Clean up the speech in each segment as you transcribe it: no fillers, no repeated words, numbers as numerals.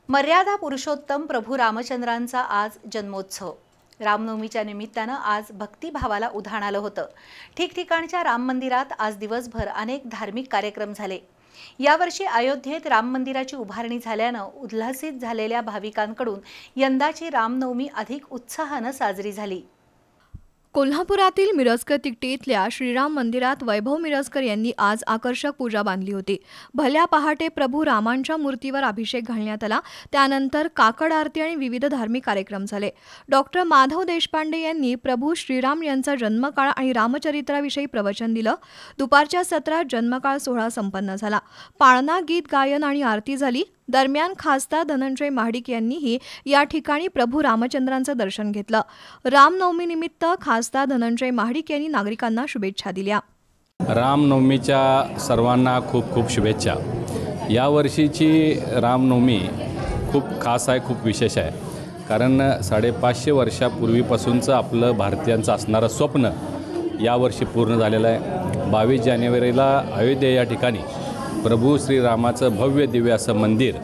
मर्यादा पुरुषोत्तम प्रभू रामचंद्रांचा आज जन्मोत्सव। रामनवमीच्या निमित्तानं आज भक्तिभावाला उधाण आलं होतं। ठिकठिकाणच्या राम मंदिरात आज दिवसभर अनेक धार्मिक कार्यक्रम झाले। यावर्षी अयोध्येत राम मंदिराची उभारणी झाल्यानं उल्हासित झालेल्या भाविकांकडून यंदाची रामनवमी अधिक उत्साहानं साजरी झाली। कोल्हापुरातील मिरजकर तिकटी इथल्या श्रीराम मंदिरात वैभव मिरजकर यांनी आज आकर्षक पूजा बांधली होती। भल्या पहाटे प्रभू रामांच्या मूर्तीवर अभिषेक घालण्यात आला। त्यानंतर काकड आरती आणि विविध धार्मिक कार्यक्रम झाले। डॉक्टर माधव देशपांडे यांनी प्रभू श्रीराम यांचा जन्मकाळ आणि रामचरित्राविषयी प्रवचन दिलं। दुपारच्या सत्रात जन्मकाळ सोहळा संपन्न झाला। पाळणा, गीत गायन आणि आरती झाली। दरम्यान खासदार धनंजय महाडिक यांनीही या ठिकाणी प्रभू रामचंद्रांचं दर्शन घेतलं। रामनवमीनिमित्त खासदार धनंजय महाडिक यांनी नागरिकांना शुभेच्छा दिल्या। रामनवमीच्या सर्वांना खूप खूप शुभेच्छा। यावर्षीची रामनवमी खूप खास आहे, खूप विशेष आहे, कारण 550 वर्षापूर्वीपासूनचं आपलं भारतीयांचं असणारं स्वप्न यावर्षी पूर्ण झालेलं आहे। 22 जानेवारीला अयोध्या या ठिकाणी प्रभू श्रीरामाचं भव्य दिव्य असं मंदिर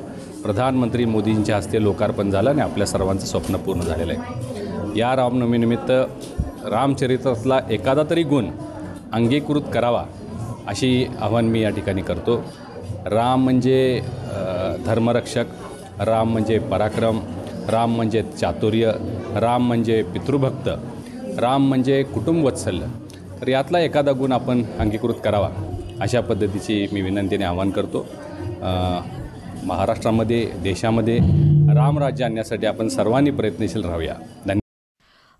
प्रधानमंत्री मोदींच्या हस्ते लोकार्पण झालं आणि आपल्या सर्वांचं स्वप्न पूर्ण झालेलं आहे। या रामनवमीनिमित्त रामचरित्रातला एखादा तरी गुण अंगीकृत करावा अशी आव्हान मी या ठिकाणी करतो। राम म्हणजे धर्मरक्षक, राम म्हणजे पराक्रम, राम म्हणजे चातुर्य, राम म्हणजे पितृभक्त, राम म्हणजे कुटुंबवत्सल्य। तर यातला एखादा गुण आपण अंगीकृत करावा अशा पद्धतीची मी विनंतीने आवाहन करतो। महाराष्ट्रामध्ये, देशामध्ये रामराज्य आणण्यासाठी आपण सर्वांनी प्रयत्नशील राहूया। धन्यवाद।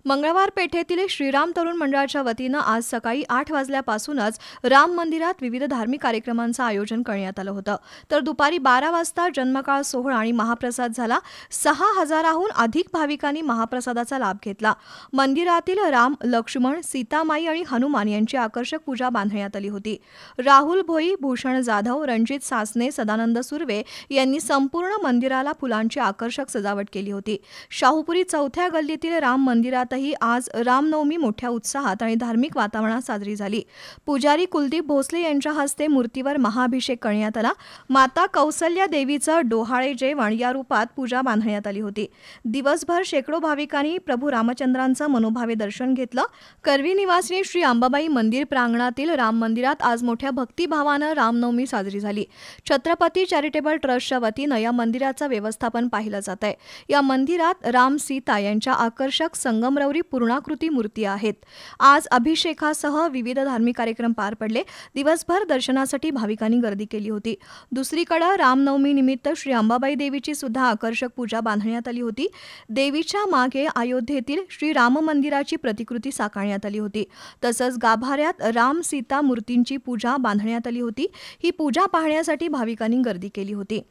मंगळवार पेठेतील श्रीराम तरुण मंडळाच्या वतीनं आज सकाळी 8 वाजल्यापासूनच राम मंदिरात विविध धार्मिक कार्यक्रमांचं आयोजन करण्यात आलं होतं। तर दुपारी 12 वाजता जन्मकाळ सोहळा आणि महाप्रसाद झाला। 6,000हून अधिक भाविकांनी महाप्रसादाचा लाभ घेतला। मंदिरातील राम, लक्ष्मण, सीतामाई आणि हनुमान यांची आकर्षक पूजा बांधण्यात आली होती। राहुल भोई, भूषण जाधव, रणजित सासने, सदानंद सुर्वे यांनी संपूर्ण मंदिराला फुलांची आकर्षक सजावट केली होती। शाहूपुरी चौथ्या गल्लीतील राम मंदिरात आज रामनवमी मोठ्या उत्साहात आणि धार्मिक वातावरणात साजरी झाली। पुजारी कुलदीप भोसले यांच्या हस्ते मूर्तीवर महाअभिषेक करण्यात आला। माता कौसल्या देवीचं डोहाळे जेवण या रूपात पूजा बांधण्यात आली होती। दिवसभर शेकडो भाविकांनी प्रभू रामचंद्रांचं मनोभावे दर्शन घेतलं। करवी निवासी श्री अंबाबाई मंदिर प्रांगणातील राम मंदिरात आज मोठ्या भक्तिभावानं रामनवमी साजरी झाली। छत्रपती चॅरिटेबल ट्रस्टच्या वतीनं या मंदिराचं व्यवस्थापन पाहिलं जात आहे। या मंदिरात राम, सीता यांच्या आकर्षक संगमरवरी पूर्णाकृती मूर्ती आहेत। आज अभिषेकासह विविध धार्मिक कार्यक्रम पार पडले। दिवसभर दर्शनासाठी भाविकांनी गर्दी केली होती। दुसरीकडे रामनवमी निमित्त श्री अंबाबाई देवीची सुद्धा आकर्षक पूजा बांधण्यात आली होती। देवीच्या मागे अयोध्येतील श्री राम मंदिराची प्रतिकृती साकारण्यात आली होती। तसंच गाभाऱ्यात राम, सीता मूर्तींची पूजा बांधण्यात आली होती। ही पूजा पाहण्यासाठी भाविकांनी गर्दी केली होती।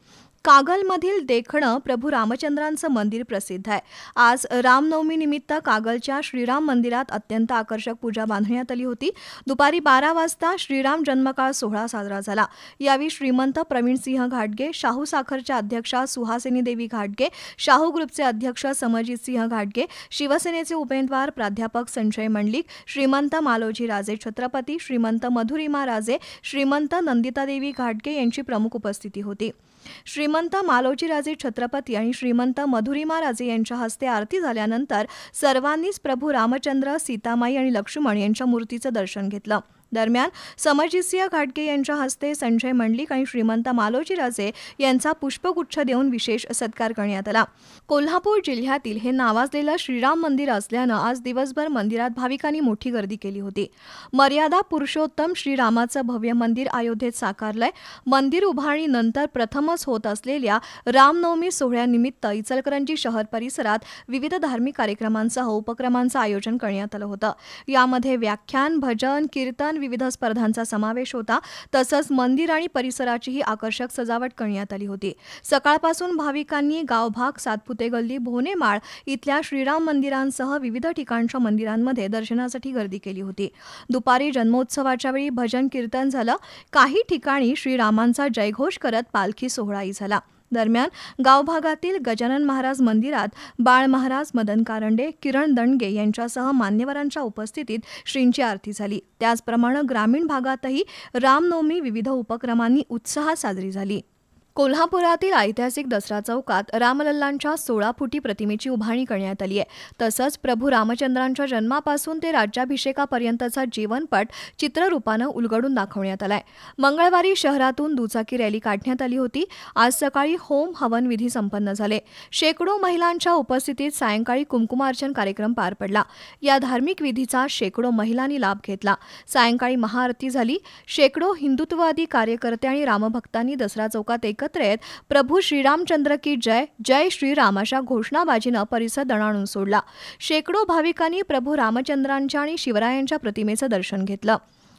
कागलमधील देखणं प्रभू रामचंद्रांचं मंदिर प्रसिद्ध आहे। आज रामनवमी निमित्त कागलच्या श्रीराम मंदिरात अत्यंत आकर्षक पूजा बांधण्यात आली होती। दुपारी 12 वाजता श्रीराम जन्मकाळ सोहळा साजरा झाला। यावेळी श्रीमंत प्रवीणसिंह घाटगे, शाहू साखरच्या अध्यक्षा सुहासिनी देवी घाटगे, शाहू ग्रुपचे अध्यक्ष समजितसिंह घाटगे, शिवसेनेचे उमेदवार प्राध्यापक संजय मंडलिक, श्रीमंत मालोजी राजे छत्रपती, श्रीमंत मधुरिमा राजे, श्रीमंत नंदितादेवी घाटगे यांची प्रमुख उपस्थिती होती। श्रीमंत मालोजीराजे छत्रपती आणि श्रीमंत मधुरिमा राजे यांच्या हस्ते आरती झाल्यानंतर सर्वांनीच प्रभू रामचंद्र, सीतामाई आणि लक्ष्मण यांच्या मूर्तीचं दर्शन घेतलं। दरम्यान समजितसिंह घाटगे यांच्या हस्ते संजय मंडलिक आणि श्रीमंत मालोजीराजे यांचा पुष्पगुच्छ देऊन विशेष सत्कार करण्यात आला। कोल्हापूर जिल्ह्यातील हे नावाजलेलं श्रीराम मंदिर असल्यानं आज दिवसभर मंदिरात भाविकांनी मोठी गर्दी केली होती। मर्यादा पुरुषोत्तम श्रीरामाचं भव्य मंदिर अयोध्येत साकारलंय। मंदिर उभारणीनंतर प्रथमच होत असलेल्या रामनवमी सोहळ्यानिमित्त इचलकरंजी शहर परिसरात विविध धार्मिक कार्यक्रमांसह उपक्रमांचं आयोजन करण्यात आलं होतं। यामध्ये व्याख्यान, भजन, कीर्तन, विविध स्पर्धांचा समावेश होता। तसंच मंदिर आणि परिसराचीही आकर्षक सजावट करण्यात आली होती। सकाळपासून भाविकांनी गावभाग, सातपुते गल्ली, भोनेमाळ इथल्या श्रीराम मंदिरांसह विविध ठिकाणच्या मंदिरांमध्ये दर्शनासाठी गर्दी केली होती। दुपारी जन्मोत्सवाच्या वेळी भजन कीर्तन झालं। काही ठिकाणी श्रीरामांचा जयघोष करत पालखी सोहळाही झाला। दरम्यान गावभागातील गजानन महाराज मंदिरात बाळ महाराज, मदन कारंडे, किरण दणगे यांच्यासह मान्यवरांच्या उपस्थितीत श्रींची आरती झाली। त्याचप्रमाणे ग्रामीण भागातही रामनवमी विविध उपक्रमांनी उत्साहात साजरी झाली। कोल्हापुरातील ऐतिहासिक दसरा चौकात रामलल्लांच्या 16 फुटी प्रतिमेची उभारणी करण्यात आली आहे. तसंच प्रभू रामचंद्रांच्या जन्मापासून ते राज्याभिषेकापर्यंतचा जीवनपट चित्ररूपानं उलगडून दाखवण्यात आलाय. मंगळवारी शहरातून दुचाकी रॅली काढण्यात आली होती. आज सकाळी होम हवन विधी संपन्न झाले. शेकडो महिलांच्या उपस्थितीत सायंकाळी कुंकुमार्चन कार्यक्रम पार पडला. या धार्मिक विधीचा शेकडो महिलांनी लाभ घेतला. सायंकाळी महाआरती झाली. शेकडो हिंदुत्ववादी कार्यकर्ते आणि रामभक्तांनी दसरा चौकात एकत्र येत प्रभू श्रीरामचंद्र की जय, जय श्रीराम अशा घोषणाबाजीनं परिसर दणाणून सोडला. शेकडो भाविकांनी प्रभू रामचंद्रांच्या आणि शिवरायांच्या प्रतिमेचं दर्शन घेतलं.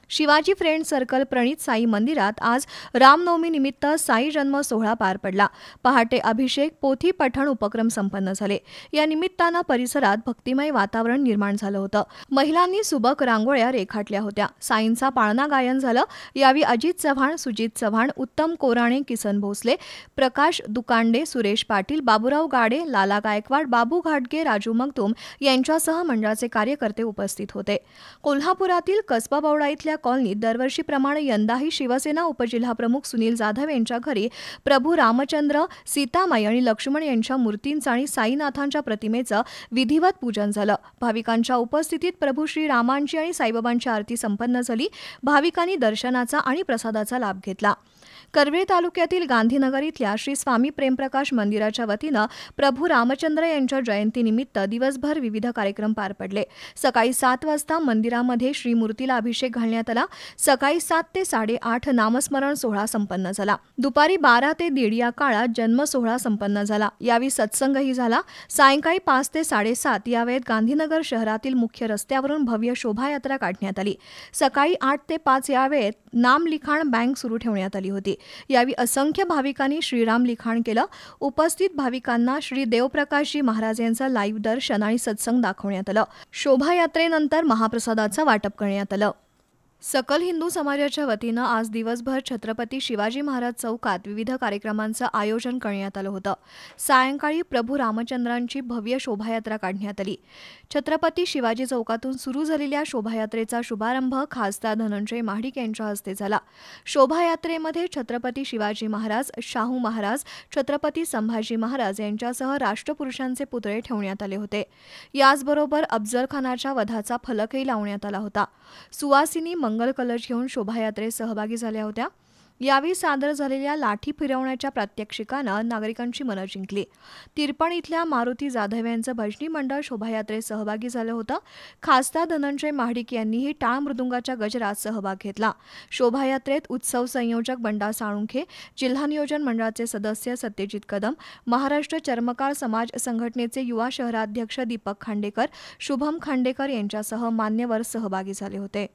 शिवाजी फ्रेंड सर्कल प्रणित साई मंदिरात आज रामनवमीनिमित्त साई जन्म सोहळा पार पडला. पहाटे अभिषेक, पोथी पठण उपक्रम संपन्न झाले. या निमित्तानं परिसरात भक्तिमय वातावरण निर्माण झालं होतं. महिलांनी सुबक रांगोळ्या रेखाटल्या होत्या. साईंचा पाळणा गायन झालं. यावेळी अजित चव्हाण, सुजित चव्हाण, उत्तम कोराणे, किसन भोसले, प्रकाश दुकांडे, सुरेश पाटील, बाबूराव गाडे, लाला गायकवाड, बाबू घाटगे, राजू मगदूम यांच्यासह मंडळाचे कार्यकर्ते उपस्थित होते. कोल्हापुरातील कसबा बवडा इथल्या कॉलनीत दरवर्षीप्रमाणे यंदाही शिवसेना उपजिल्हाप्रमुख सुनील जाधव यांच्या घरी प्रभू रामचंद्र, सीतामाई आणि लक्ष्मण यांच्या मूर्तींचं आणि साईनाथांच्या प्रतिमेचं विधिवत पूजन झालं. भाविकांच्या उपस्थितीत प्रभू श्रीरामांची आणि साईबाबांची आरती संपन्न झाली. भाविकांनी दर्शनाचा आणि प्रसादाचा लाभ घेतला. करवीर तालुक्यातील गांधीनगर इथल्या श्री स्वामी प्रेमप्रकाश मंदिराच्या वतीनं प्रभू रामचंद्र यांच्या जयंतीनिमित्त दिवसभर विविध कार्यक्रम पार पडले. सकाळी 7 वाजता मंदिरामध्ये श्रीमूर्तीला अभिषेक घालण्यात आला. सकाळी 7 ते 8:30 नामस्मरण सोहळा संपन्न झाला. दुपारी 12 ते 1:30 या काळात जन्म सोहळा संपन्न झाला. यावेळी सत्संगही झाला. सायंकाळी 5 ते 7:30 या वेळेत गांधीनगर शहरातील मुख्य रस्त्यावरून भव्य शोभायात्रा काढण्यात आली. सकाळी 8 ते 5 या वेळेत नामलिखाण बँक सुरू ठेवण्यात आली होती. यावेळी असंख्य भाविकांनी श्रीराम लिखाण केलं. उपस्थित भाविकांना श्री देवप्रकाशजी महाराज यांचं लाईव्ह दर्शन आणि सत्संग दाखवण्यात आलं. शोभायात्रेनंतर महाप्रसादाचं वाटप करण्यात आलं. सकल हिंदू समाजाच्या वतीनं आज दिवसभर छत्रपती शिवाजी महाराज चौकात विविध कार्यक्रमांचं आयोजन करण्यात आलं होतं. सायंकाळी प्रभू रामचंद्रांची भव्य शोभायात्रा काढण्यात आली. छत्रपती शिवाजी चौकातून सुरू झालेल्या शोभायात्रेचा शुभारंभ खासदार धनंजय महाडिक यांच्या हस्ते झाला. शोभायात्रेमध्ये छत्रपती शिवाजी महाराज, शाहू महाराज, छत्रपती संभाजी महाराज यांच्यासह राष्ट्रपुरुषांचे पुतळे ठेवण्यात आले होते. याचबरोबर अफजल खानाच्या वधाचा फलकही लावण्यात आला होता. सुवासिनी मंगल कलश घेऊन शोभायात्रेत सहभागी झाल्या होत्या. यावेळी सादर झालेल्या लाठी फिरवण्याच्या प्रात्यक्षिकानं नागरिकांची मनं जिंकली. तिरपण इथल्या मारुती जाधव यांचं भजनी मंडळ शोभायात्रेत सहभागी झालं होतं. खासदार धनंजय महाडिक यांनीही टाळ मृदुंगाच्या गजरात सहभाग घेतला. शोभायात्रेत उत्सव संयोजक बंडा साळुंखे, जिल्हा नियोजन मंडळाचे सदस्य सत्यजित कदम, महाराष्ट्र चर्मकार समाज संघटनेचे युवा शहराध्यक्ष दीपक खांडेकर, शुभम खांडेकर यांच्यासह मान्यवर सहभागी झाले होते.